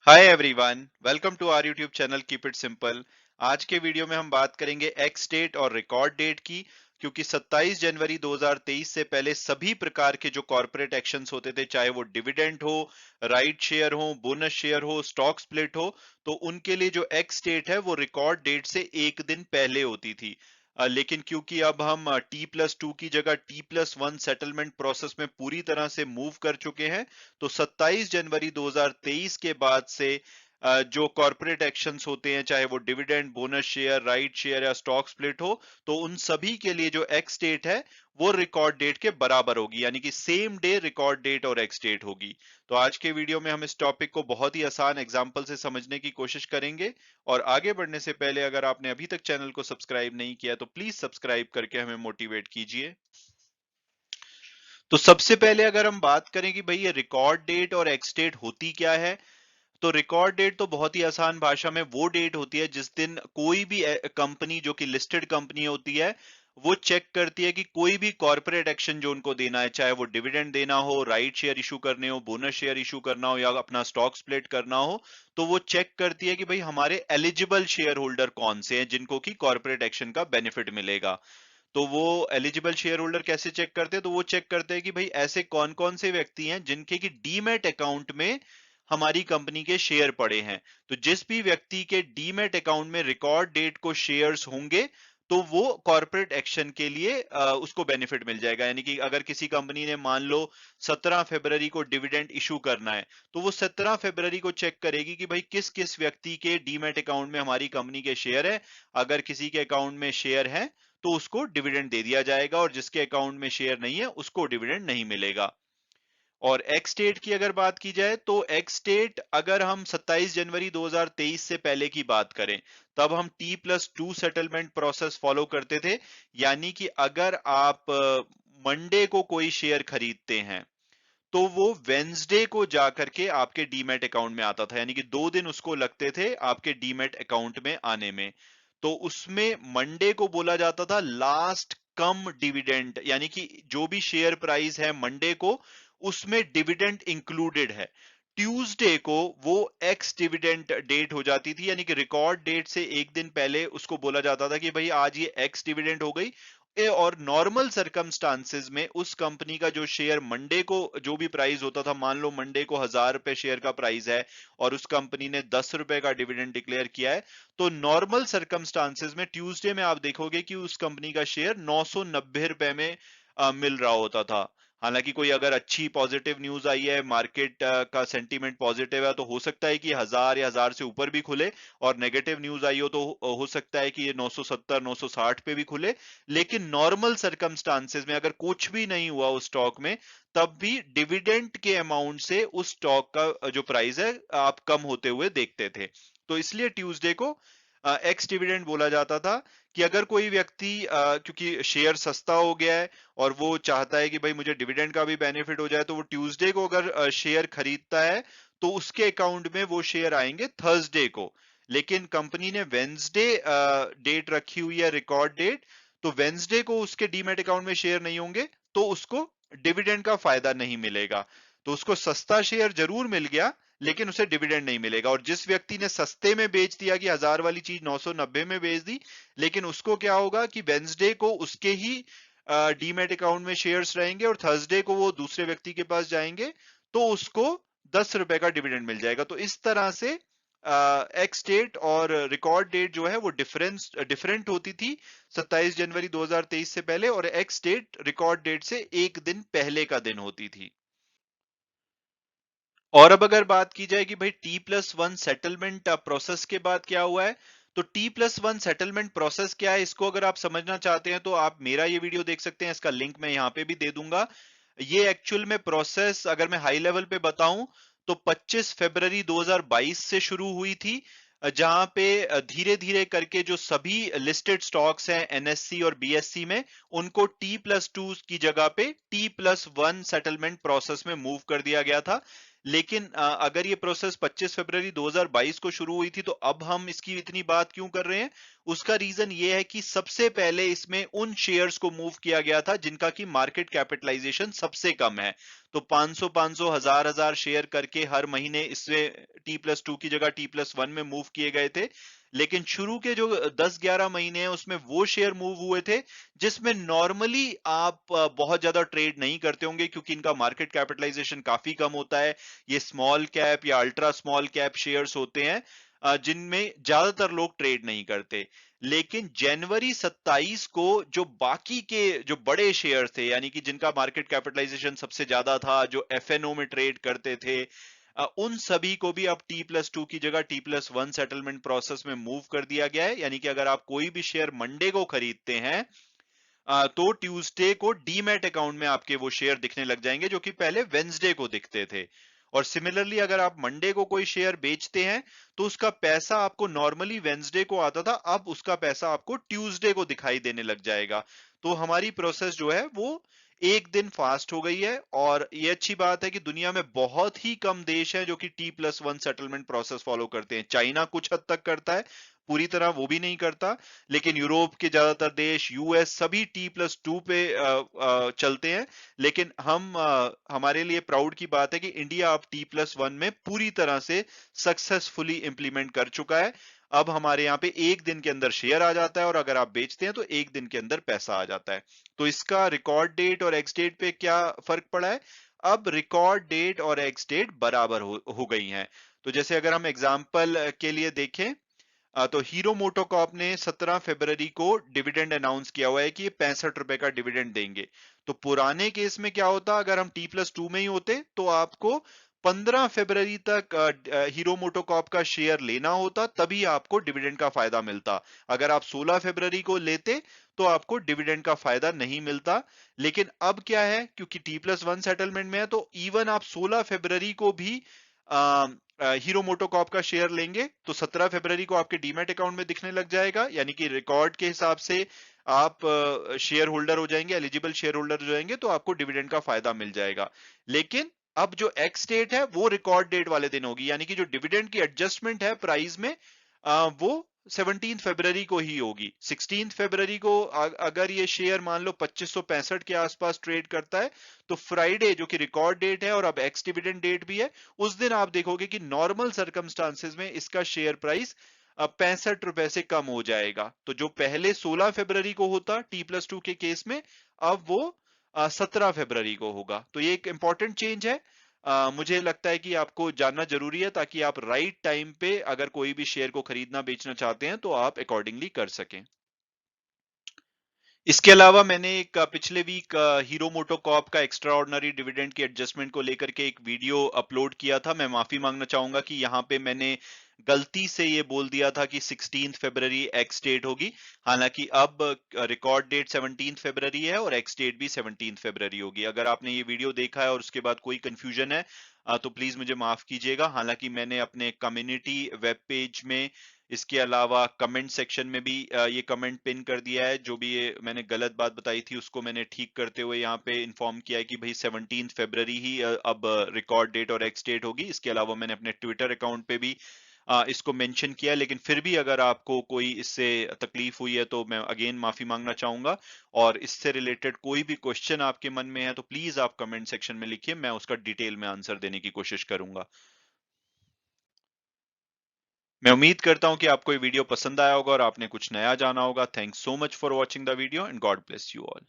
Hi everyone, welcome to our YouTube channel keep it simple. आज के video में हम बात करेंगे एक्स डेट और रिकॉर्ड डेट की, क्योंकि 27 जनवरी 2023 से पहले सभी प्रकार के जो कॉर्पोरेट एक्शंस होते थे, चाहे वो डिविडेंड हो, राइट शेयर हो, बोनस शेयर हो, स्टॉक स्प्लिट हो, तो उनके लिए जो एक्स डेट है वो रिकॉर्ड डेट से एक दिन पहले होती थी। लेकिन क्योंकि अब हम T+2 की जगह T+1 सेटलमेंट प्रोसेस में पूरी तरह से मूव कर चुके हैं, तो 27 जनवरी 2023 के बाद से जो कॉर्पोरेट एक्शंस होते हैं, चाहे वो dividend, bonus share, right share या स्टॉक स्प्लिट हो, तो उन सभी के लिए जो एक्स डेट है वो रिकॉर्ड डेट के बराबर होगी, यानी कि सेम डे रिकॉर्ड डेट और एक्स डेट होगी। तो आज के वीडियो में हम इस टॉपिक को बहुत ही आसान एग्जांपल से समझने की कोशिश करेंगे। और आगे बढ़ने से पहले अगर आपने अभी तक चैनल को सब्सक्राइब नहीं किया तो प्लीज सब्सक्राइब करके हमें मोटिवेट कीजिए। तो सबसे पहले अगर हम बात करें कि भाई ये रिकॉर्ड डेट और एक्स डेट होती क्या है, तो रिकॉर्ड डेट तो बहुत ही आसान भाषा में वो डेट होती है जिस दिन कोई भी कंपनी जो कि लिस्टेड कंपनी होती है, वो चेक करती है कि कोई भी कॉर्पोरेट एक्शन जो उनको देना है, चाहे वो डिविडेंड देना हो, राइट शेयर इशू करने हो, बोनस शेयर इशू करना हो या अपना स्टॉक स्प्लिट करना हो, तो वो चेक करती है कि भाई हमारे एलिजिबल शेयर होल्डर कौन से हैं जिनको कि कॉर्पोरेट एक्शन का बेनिफिट मिलेगा। तो वो एलिजिबल शेयर होल्डर कैसे चेक करते हैं, तो वो चेक करते हैं कि भाई ऐसे कौन कौन से व्यक्ति हैं जिनके की डीमैट अकाउंट में हमारी कंपनी के शेयर पड़े हैं। तो जिस भी व्यक्ति के डीमैट अकाउंट में रिकॉर्ड डेट को शेयर्स होंगे, तो वो कॉर्पोरेट एक्शन के लिए उसको बेनिफिट मिल जाएगा। यानी कि अगर किसी कंपनी ने मान लो 17 फरवरी को डिविडेंड इशू करना है, तो वो 17 फरवरी को चेक करेगी कि भाई किस किस व्यक्ति के डीमैट अकाउंट में हमारी कंपनी के शेयर है। अगर किसी के अकाउंट में शेयर है तो उसको डिविडेंड दे दिया जाएगा, और जिसके अकाउंट में शेयर नहीं है उसको डिविडेंड नहीं मिलेगा। और एक्स डेट की अगर बात की जाए, तो एक्स डेट अगर हम 27 जनवरी 2023 से पहले की बात करें, तब हम T+2 सेटलमेंट प्रोसेस फॉलो करते थे। यानी कि अगर आप मंडे को कोई शेयर खरीदते हैं, तो वो वेंसडे को जाकर के आपके डीमैट अकाउंट में आता था, यानी कि 2 दिन उसको लगते थे आपके डीमैट अकाउंट में आने में। तो उसमें मंडे को बोला जाता था लास्ट कम डिविडेंड, यानी कि जो भी शेयर प्राइस है मंडे को, उसमें डिविडेंड इंक्लूडेड है। ट्यूसडे को वो एक्स डिविडेंड डेट हो जाती थी, यानी कि रिकॉर्ड डेट से एक दिन पहले उसको बोला जाता था कि भाई आज ये एक्स डिविडेंड हो गई। और नॉर्मल सरकमस्टांसेस में उस कंपनी का जो शेयर मंडे को जो भी प्राइस होता था, मान लो मंडे को 1000 रुपए शेयर का प्राइस है और उस कंपनी ने 10 रुपए का डिविडेंड डिक्लेयर किया है, तो नॉर्मल सरकमस्टांसेस में ट्यूसडे में आप देखोगे कि उस कंपनी का शेयर 990 रुपए में मिल रहा होता था। हालांकि कोई अगर अच्छी पॉजिटिव न्यूज आई है, मार्केट का सेंटीमेंट पॉजिटिव है, तो हो सकता है कि 1000 या 1000 से ऊपर भी खुले, और नेगेटिव न्यूज आई हो तो हो सकता है कि ये 970 960 पे भी खुले। लेकिन नॉर्मल सरकमस्टांसेस में अगर कुछ भी नहीं हुआ उस स्टॉक में, तब भी डिविडेंड के अमाउंट से उस स्टॉक का जो प्राइस है आप कम होते हुए देखते थे। तो इसलिए ट्यूसडे को एक्स डिविडेंड बोला जाता था। कि अगर कोई व्यक्ति क्योंकि शेयर सस्ता हो गया है और वो चाहता है कि भाई मुझे डिविडेंड का भी बेनिफिट हो जाए, तो वो ट्यूसडे को अगर शेयर खरीदता है, तो उसके अकाउंट में वो शेयर आएंगे थर्सडे को। लेकिन कंपनी ने वेंसडे डेट रखी हुई है रिकॉर्ड डेट, तो वेंसडे को उसके डीमैट अकाउंट में शेयर नहीं होंगे, तो उसको डिविडेंड का फायदा नहीं मिलेगा। तो उसको सस्ता शेयर जरूर मिल गया, लेकिन उसे डिविडेंड नहीं मिलेगा। और जिस व्यक्ति ने सस्ते में बेच दिया कि 1000 वाली चीज 990 में बेच दी, लेकिन उसको क्या होगा कि वेंसडे को उसके ही डीमैट अकाउंट में शेयर्स रहेंगे और थर्सडे को वो दूसरे व्यक्ति के पास जाएंगे, तो उसको 10 रुपए का डिविडेंड मिल जाएगा। तो इस तरह से एक्स डेट और रिकॉर्ड डेट जो है वो डिफरेंट होती थी 27 जनवरी 2023 से पहले, और एक्स डेट रिकॉर्ड डेट से एक दिन पहले का दिन होती थी। और अब अगर बात की जाए कि भाई T+1 सेटलमेंट प्रोसेस के बाद क्या हुआ है, तो T+1 सेटलमेंट प्रोसेस क्या है, इसको अगर आप समझना चाहते हैं तो आप मेरा ये वीडियो देख सकते हैं, इसका लिंक मैं यहाँ पे भी दे दूंगा। ये एक्चुअल में प्रोसेस अगर मैं हाई लेवल पे बताऊं, तो 25 फरवरी 2022 से शुरू हुई थी, जहां पे धीरे धीरे करके जो सभी लिस्टेड स्टॉक्स हैं एनएससी और बीएससी में, उनको T+2 की जगह पे T+1 सेटलमेंट प्रोसेस में मूव कर दिया गया था। लेकिन अगर ये प्रोसेस 25 फरवरी 2022 को शुरू हुई थी, तो अब हम इसकी इतनी बात क्यों कर रहे हैं? उसका रीजन ये है कि सबसे पहले इसमें उन शेयर्स को मूव किया गया था जिनका की मार्केट कैपिटलाइजेशन सबसे कम है। तो 500 500 हजार हजार शेयर करके हर महीने इससे T+2 की जगह T+1 में मूव किए गए थे। लेकिन शुरू के जो 10-11 महीने हैं उसमें वो शेयर मूव हुए थे जिसमें नॉर्मली आप बहुत ज्यादा ट्रेड नहीं करते होंगे, क्योंकि इनका मार्केट कैपिटलाइजेशन काफी कम होता है। ये स्मॉल कैप या अल्ट्रा स्मॉल कैप शेयर्स होते हैं जिनमें ज्यादातर लोग ट्रेड नहीं करते। लेकिन जनवरी 27 को जो बाकी के जो बड़े शेयर थे, यानी कि जिनका मार्केट कैपिटलाइजेशन सबसे ज्यादा था, जो एफएनओ में ट्रेड करते थे, उन सभी को भी अब T+2 की जगह T+1 सेटलमेंट प्रोसेस में मूव कर दिया गया है। यानी कि अगर आप कोई भी शेयर मंडे को खरीदते हैं तो ट्यूसडे को डीमैट अकाउंट में आपके वो शेयर दिखने लग जाएंगे, जो कि पहले वेंसडे को दिखते थे। और सिमिलरली अगर आप मंडे को कोई शेयर बेचते हैं तो उसका पैसा आपको नॉर्मली वेंसडे को आता था, अब उसका पैसा आपको ट्यूसडे को दिखाई देने लग जाएगा। तो हमारी प्रोसेस जो है वो एक दिन फास्ट हो गई है। और ये अच्छी बात है कि दुनिया में बहुत ही कम देश हैं जो कि T+1 सेटलमेंट प्रोसेस फॉलो करते हैं। चाइना कुछ हद तक करता है, पूरी तरह वो भी नहीं करता, लेकिन यूरोप के ज्यादातर देश, यूएस, सभी T+2 पे चलते हैं। लेकिन हमारे लिए प्राउड की बात है कि इंडिया अब T+1 में पूरी तरह से सक्सेसफुली इंप्लीमेंट कर चुका है। अब हमारे यहाँ पे एक दिन के अंदर शेयर आ जाता है और अगर आप बेचते हैं तो एक दिन के अंदर पैसा आ जाता है। तो इसका रिकॉर्ड डेट और एक्स डेट पे क्या फर्क पड़ा है? अब रिकॉर्ड डेट और एक्स डेट बराबर हो गई हैं। तो जैसे अगर हम एग्जाम्पल के लिए देखें, तो हीरो मोटोकॉर्प ने 17 फरवरी को डिविडेंड अनाउंस किया हुआ है कि ये 65 रुपए का डिविडेंड देंगे। तो पुराने केस में क्या होता, अगर हम T+2 में ही होते तो आपको 15 फरवरी तक हीरो मोटोकॉर्प का शेयर लेना होता, तभी आपको डिविडेंड का फायदा मिलता। अगर आप 16 फरवरी को लेते तो आपको डिविडेंड का फायदा नहीं मिलता। लेकिन अब क्या है, क्योंकि T+1 सेटलमेंट में है तो इवन आप 16 फरवरी को भी हीरो मोटोकॉर्प का शेयर लेंगे तो 17 फरवरी को आपके डीमैट अकाउंट में दिखने लग जाएगा। यानी कि रिकॉर्ड के हिसाब से आप शेयर होल्डर हो जाएंगे, एलिजिबल शेयर होल्डर हो जाएंगे, तो आपको डिविडेंड का फायदा मिल जाएगा। लेकिन अब जो एक्स डेट है वो रिकॉर्ड डेट वाले दिन होगी, यानी कि जो डिविडेंड की एडजस्टमेंट है प्राइस में वो 17 फरवरी को ही होगी। 16 फरवरी को अगर ये शेयर मान लो 2565 के आसपास ट्रेड करता है तो फ्राइडे जो कि रिकॉर्ड डेट है और अब एक्स डिविडेंड डेट भी है, उस दिन आप देखोगे कि नॉर्मल सर्कमस्टांसेस में इसका शेयर प्राइस 65 रुपए से कम हो जाएगा। तो जो पहले 16 फरवरी को होता T+2 के केस में, अब वो 17 फरवरी को होगा। तो ये एक इंपॉर्टेंट चेंज है। मुझे लगता है कि आपको जानना जरूरी है ताकि आप राइट टाइम पे अगर कोई भी शेयर को खरीदना बेचना चाहते हैं तो आप अकॉर्डिंगली कर सकें। इसके अलावा मैंने एक पिछले वीक हीरो मोटोकॉर्प का एक्स्ट्रा ऑर्डिनरी डिविडेंड की एडजस्टमेंट को लेकर के एक वीडियो अपलोड किया था। मैं माफी मांगना चाहूंगा कि यहाँ पे मैंने गलती से ये बोल दिया था कि 16 फरवरी एक्स डेट होगी। हालांकि अब रिकॉर्ड डेट 17 फरवरी है और एक्स डेट भी 17 फरवरी होगी। अगर आपने ये वीडियो देखा है और उसके बाद कोई कंफ्यूजन है तो प्लीज मुझे माफ कीजिएगा। हालांकि मैंने अपने कम्युनिटी वेब पेज में, इसके अलावा कमेंट सेक्शन में भी ये कमेंट पिन कर दिया है। जो भी ये मैंने गलत बात बताई थी उसको मैंने ठीक करते हुए यहाँ पे इन्फॉर्म किया है कि भाई 17 फरवरी ही अब रिकॉर्ड डेट और एक्स डेट होगी। इसके अलावा मैंने अपने ट्विटर अकाउंट पे भी इसको मेंशन किया। लेकिन फिर भी अगर आपको कोई इससे तकलीफ हुई है तो मैं अगेन माफी मांगना चाहूंगा। और इससे रिलेटेड कोई भी क्वेश्चन आपके मन में है तो प्लीज आप कमेंट सेक्शन में लिखिए, मैं उसका डिटेल में आंसर देने की कोशिश करूंगा। मैं उम्मीद करता हूं कि आपको ये वीडियो पसंद आया होगा और आपने कुछ नया जाना होगा। Thanks so much for watching the video and God bless you all.